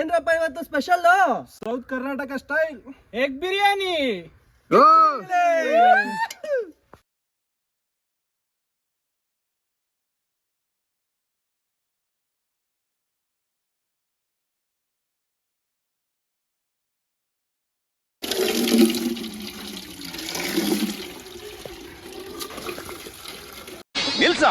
ಏನ್ರಪ್ಪ ಇವತ್ತು special? South Karnataka style egg biryani. ನಿಲ್ಸ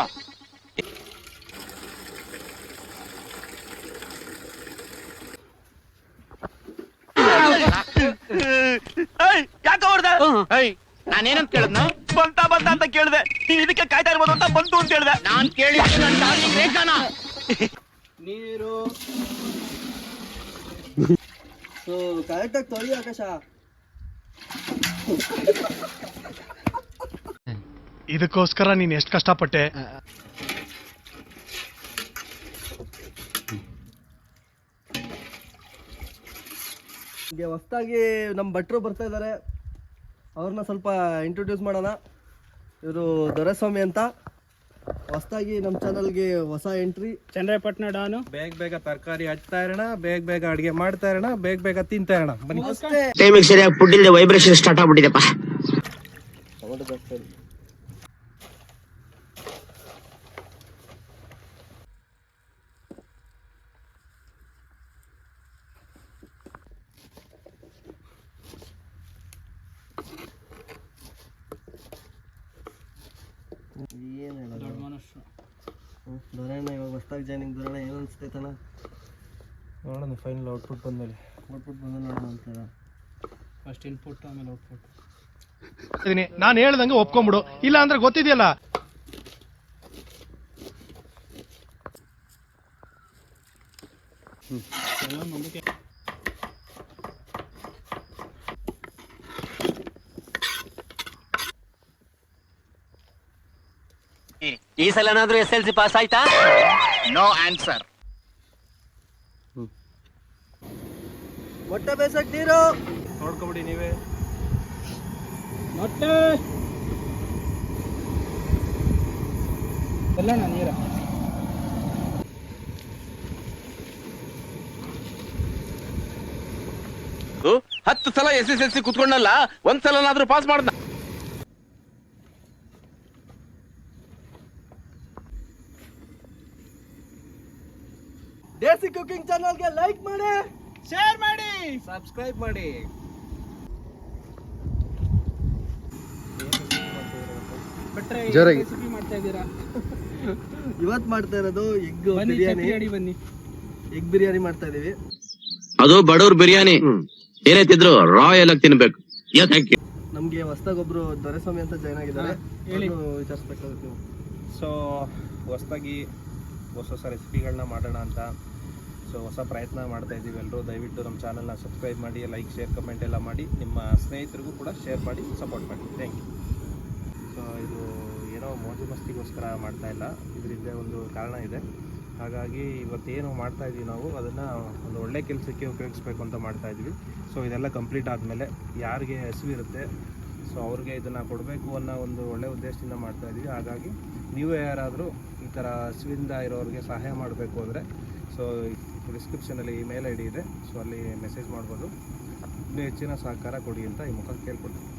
ಯಾಕೆ ಹೊಡ್ದ? ನಾನೇನಂತ ಕೇಳದ್ನ? ಬಂತ ಅಂತ ಕೇಳಿದೆ. ನೀನ್ ಇದಕ್ಕೆ ಕಾಯ್ತಾ ಇರ್ಬೋದು ಅಂತ ಬಂತು ಅಂತ ಹೇಳ್ದೆ. ನಾನ್ ಕೇಳಿದ್ದು ನನ್ನ ಡಾರ್ಲಿಂಗ್ ರೇಖಾನ. ನೀರು ಕರೆಕ್ಟಾಗಿ ತೊಳಿ ಆಕಾಶ. ಇದಕ್ಕೋಸ್ಕರ ನೀನ್ ಎಷ್ಟು ಕಷ್ಟಪಟ್ಟೆ. ಹೀಗೆ ಹೊಸದಾಗಿ ನಮ್ಮ ಭಟ್ರು ಬರ್ತಾ ಇದ್ದಾರೆ, ಅವ್ರನ್ನ ಸ್ವಲ್ಪ ಇಂಟ್ರೊಡ್ಯೂಸ್ ಮಾಡೋಣ. ಇವರು ದೊರೆಸ್ವಾಮಿ ಅಂತ, ಹೊಸದಾಗಿ ನಮ್ಮ ಚಾನಲ್ಗೆ ಹೊಸ ಎಂಟ್ರಿ. ಚಂದ್ರಪಟ್ಟಣ ಡಾನು. ಬೇಗ ತರಕಾರಿ ಹಚ್ತಾ ಇರೋಣ, ಬೇಗ ಅಡಿಗೆ ಮಾಡ್ತಾ ಇರೋಣ, ಬೇಗ ತಿಂತಾ ಇರೋಣ. ಬನ್ನಿ. ಟೈಮಿಗೆ ಸರಿಯಾಗಿ ಫುಡ್ ಇಲ್ಲದೆ ವೈಬ್ರೇಷನ್ ಸ್ಟಾರ್ಟ್ ಆಗ್ಬಿಟ್ಟಿದೆಪ್ಪ. ಏನು ಹೇಳೋದು ದೊರೆಣ್ಣ, ಇವಾಗ ಹೊಸದಾಗಿ ಜಾಯ್ನಿಂಗ್ ದೊರೆಣ್ಣ, ಏನು ಅನಿಸ್ತೈತಣ್ಣ? ನೋಡೋಣ ಫೈನಲ್ ಔಟ್ಪುಟ್ ಬಂದ್ಮೇಲೆ ನೋಡೋಣ ಅಂತಾರ. ಫಸ್ಟ್ ಇನ್ಪುಟ್ ಆಮೇಲೆ ಔಟ್ಪುಟ್. ನಾನು ಹೇಳ್ದಂಗೆ ಒಪ್ಕೊಂಬಿಡು, ಇಲ್ಲ ಅಂದ್ರೆ ಗೊತ್ತಿದೆಯಲ್ಲ. ಈ ಸಲ ಏನಾದ್ರೂ SLC ಪಾಸ್ ಆಯ್ತಾ? No answer. ಮೊಟ್ಟೆ ಬೇಸಕ್ ನೀರು ನೋಡ್ಕೊಬಿಡಿ ನೀವೇ. ಮೊಟ್ಟೆ ಎಲ್ಲ ನೀರ. ಹತ್ತು ಸಲ SSLC ಕುತ್ಕೊಂಡಲ್ಲ, ಒಂದ್ಸಲನಾದ್ರೂ ಪಾಸ್ ಮಾಡ್ದ. ದೇಸಿ ಕುಕಿಂಗ್ ಚಾನಲ್ಗೆ ಲೈಕ್ ಮಾಡಿ, ಶೇರ್ ಮಾಡಿ, ಸಬ್ಸ್ಕ್ರೈಬ್ ಮಾಡಿ. ಇವತ್ತು ಮಾಡ್ತಾ ಇರೋದು ಎಗ್ ಬಿರಿಯಾನಿ. ಬನ್ನಿ, ಎಗ್ ಬಿರಿಯಾನಿ ಮಾಡ್ತಾ ಇದೀವಿ. ಅದು ಬಡವ್ರ ಬಿರಿಯಾನಿ, ಏನೈತಿದ್ರು ರಾಯಲ್ ಆಗಿ ತಿನ್ಬೇಕು. ನಮ್ಗೆ ಹೊಸದಾಗೊಬ್ರು ದೊರೆಸ್ವಾಮಿ ಅಂತ ಜಾಯ್ನ್ ಆಗಿದ್ದಾರೆ, ವಿಚಾರಿಸ್ಬೇಕಾಗುತ್ತೆ ನೀವು. ಸೊ ಹೊಸದಾಗಿ ಹೊಸ ರೆಸಿಪಿಗಳನ್ನ ಮಾಡೋಣ ಅಂತ ಹೊಸ ಪ್ರಯತ್ನ ಮಾಡ್ತಾ ಇದ್ದೀವಿ. ಎಲ್ಲರೂ ದಯವಿಟ್ಟು ನಮ್ಮ ಚಾನಲ್ನ ಸಬ್ಸ್ಕ್ರೈಬ್ ಮಾಡಿ, ಲೈಕ್, ಶೇರ್, ಕಮೆಂಟ್ ಎಲ್ಲ ಮಾಡಿ, ನಿಮ್ಮ ಸ್ನೇಹಿತರಿಗೂ ಕೂಡ ಶೇರ್ ಮಾಡಿ, ಸಪೋರ್ಟ್ ಮಾಡಿ. Thank you. ಸೊ ಇದು ಏನೋ ಮೋಜು ಮಸ್ತಿಗೋಸ್ಕರ ಮಾಡ್ತಾ ಇಲ್ಲ, ಇದರಿಂದ ಒಂದು ಕಾರಣ ಇದೆ. ಹಾಗಾಗಿ ಇವತ್ತೇನು ಮಾಡ್ತಾ ಇದ್ದೀವಿ ನಾವು ಅದನ್ನು ಒಂದು ಒಳ್ಳೆ ಕೆಲಸಕ್ಕೆ ಉಪಯೋಗಿಸ್ಬೇಕು ಅಂತ ಮಾಡ್ತಾ ಇದ್ದೀವಿ. ಸೊ ಇದೆಲ್ಲ ಕಂಪ್ಲೀಟ್ ಆದಮೇಲೆ ಯಾರಿಗೆ ಹಸಿವಿರುತ್ತೆ ಸೊ ಅವ್ರಿಗೆ ಇದನ್ನು ಕೊಡಬೇಕು ಅನ್ನೋ ಒಂದು ಒಳ್ಳೆ ಉದ್ದೇಶದಿಂದ ಮಾಡ್ತಾ ಇದ್ದೀವಿ. ಹಾಗಾಗಿ ನೀವು ಯಾರಾದರೂ ಈ ಥರ ಹಸಿವಿಂದ ಇರೋರಿಗೆ ಸಹಾಯ ಮಾಡಬೇಕು ಅಂದರೆ ಸೊ ಡಿಸ್ಕ್ರಿಪ್ಷನಲ್ಲಿ ಇಮೇಲ್ ID ಇದೆ, ಸೊ ಅಲ್ಲಿ ಮೆಸೇಜ್ ಮಾಡ್ಬೋದು. ಇನ್ನೂ ಹೆಚ್ಚಿನ ಸಹಕಾರ ಕೊಡಿ ಅಂತ ಈ ಮುಖ ಕೇಳ್ಕೊಡ್ತೀನಿ.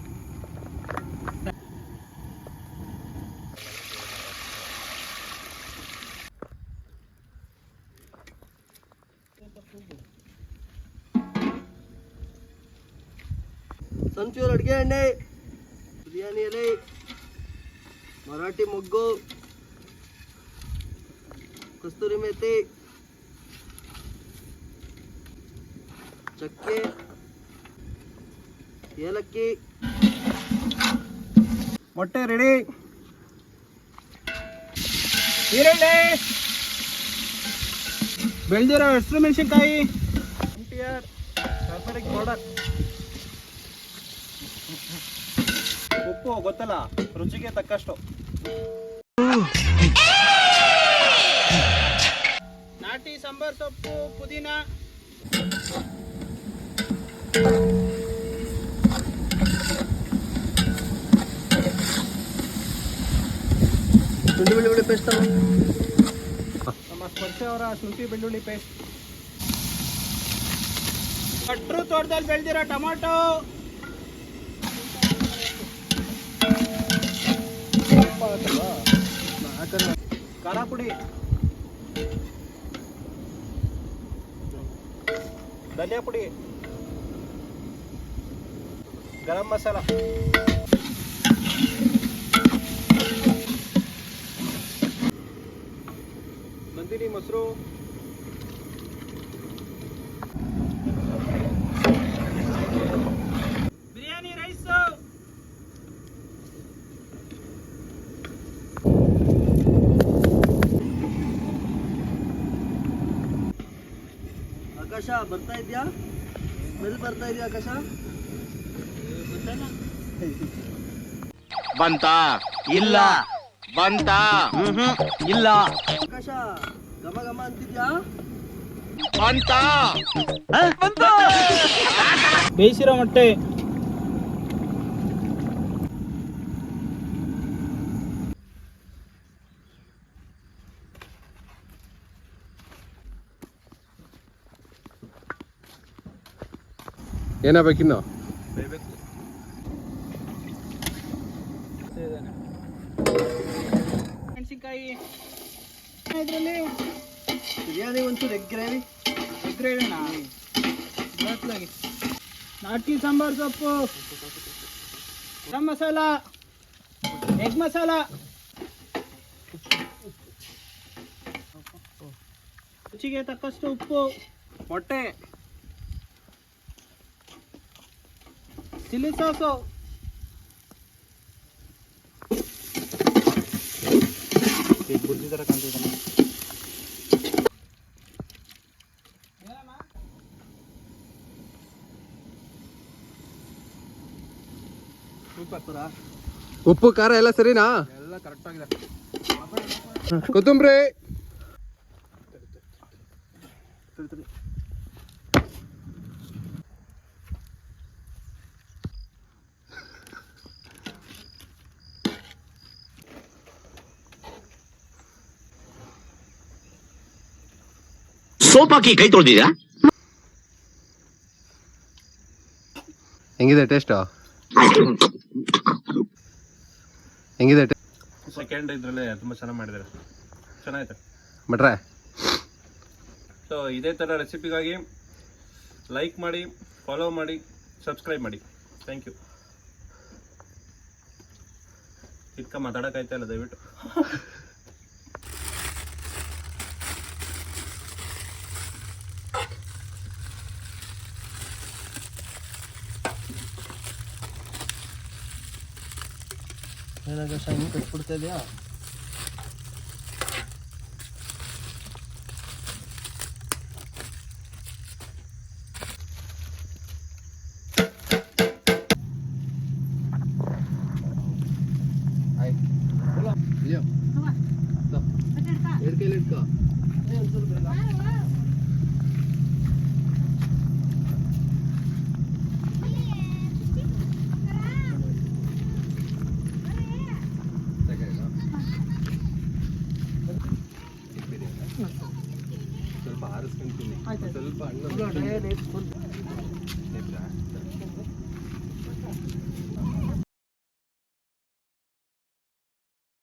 ಸನ್ಫ್ಯೂರ್ ಅಡುಗೆ ಎಣ್ಣೆ, ಬಿರಿಯಾನಿ ಎಲೆ, ಮರಾಠಿ ಮೊಗ್ಗು, ಕಸ್ತೂರಿ ಮೇಥಿ, ಚಕ್ಕೆ, ಏಲಕ್ಕಿ. ಮೊಟ್ಟೆ ರೆಡಿ, ಈರುಳ್ಳಿ, ಬೆಳೆದಿರೋ ಹಸಿರು ಮೆಣಸಿನ್ಕಾಯಿ, ಟರ್ಮರಿಕ್ ಪೌಡರ್, ಉಪ್ಪು ಗೊತ್ತಲ್ಲ, ರುಚಿಗೆ ತಕ್ಕಷ್ಟು, ನಾಟಿ ಸಾಂಬಾರ್ ಸೊಪ್ಪು, ಪುದೀನ, ಶುಂಠಿ ಬೆಳ್ಳುಳ್ಳಿ ಪೇಸ್ಟ್, ನಮ್ಮ ಸ್ಪರ್ಶ ಅವರ ಶುಂಠಿ ಬೆಳ್ಳುಳ್ಳಿ ಪೇಸ್ಟ್, ಭಟ್ರು ತೋಟದಲ್ಲಿ ಬೆಳೆದಿರೋ ಟೊಮಾಟೊ, ಖಾರ ಪುಡಿ, ಧನಿಯಾ ಪುಡಿ, ಗರಂ ಮಸಾಲ, ನಂದಿನಿ ಮೊಸರು, ಬಿರಿಯಾನಿ ರೈಸ್, ಆಕಾಶ ಬರ್ತಾ ಇದೆಯಾ? ಸ್ಮೆಲ್ ಬರ್ತಾ ಇದೆಯಾ ಆಕಾಶ? ಬಂತ ಇಲ್ಲ ಬಂತ ಇಲ್ಲ ಆಕಾಶ ಘಮ ಘಮ ಅಂತಿದ್ಯಾ? ಬಂತ ಬೇಯಿಸಿರೋ ಮೊಟ್ಟೆ, ಏನಾಗಬೇಕಿನ್ನು? ಮೆಣಸಿನ್ಕಾಯಿ, ಇದರಲ್ಲಿ ಬಿರಿಯಾನಿ ಒಂಚೂರು ಎಗ್ ಗ್ರೇವಿ. ಎಗ್ ಗ್ರೇವಿನಾ? ನಾಟಿ ಸಾಂಬಾರ್ ಸೊಪ್ಪು, ಗರಂ ಮಸಾಲ, ಎಗ್ ಮಸಾಲ, ರುಚಿಗೆ ತಕ್ಕಷ್ಟು ಉಪ್ಪು, ಮೊಟ್ಟೆ, ಚಿಲ್ಲಿ ಸಾಸು, ಬುದ್ಧಿ ಥರ ಕಾಣ್ತಿದ್ದಾನೆ. ಉಪ್ಪು ಖಾರ ಎಲ್ಲ ಸರಿನಾ? ಎಲ್ಲ ಕರೆಕ್ಟ್ ಆಗಿದೆ. ಕೊತ್ತಂಬರಿ, ಸೋಪ್ ಹಾಕಿ ಕೈ ತೊಳ್ದಿದ್ಯಾ? ಹೆಂಗಿದೆ ಟೇಸ್ಟ್? ಹೆಂಗಿದೆ ಸೆಕೆಂಡ್ ಇದರಲ್ಲೇ ತುಂಬ ಚೆನ್ನಾಗಿ ಮಾಡಿದ್ದಾರೆ, ಚೆನ್ನಾಗಿದೆ ಭಟ್ರೆ? ಸೊ ಇದೇ ಥರ ರೆಸಿಪಿಗಾಗಿ ಲೈಕ್ ಮಾಡಿ, ಫಾಲೋ ಮಾಡಿ, ಸಬ್ಸ್ಕ್ರೈಬ್ ಮಾಡಿ. Thank you. ಇದಕ್ಕೆ ಮಾತಾಡೋಕ್ಕಾಯ್ತಾ ಇಲ್ಲ ದಯವಿಟ್ಟು. ಏನಾಕಾಶ ಹಿಂಗೆ ಕಟ್ಬಿಡ್ತಾ ಇದೆಯಾ? ಎರಡು ಕೈಲಿ ಇಟ್ಕೋ. ಸ್ವಲ್ಪ ಆರಿಸ್ಕೊಂತೀನಿ, ಸ್ವಲ್ಪ ಹಣ್ಣು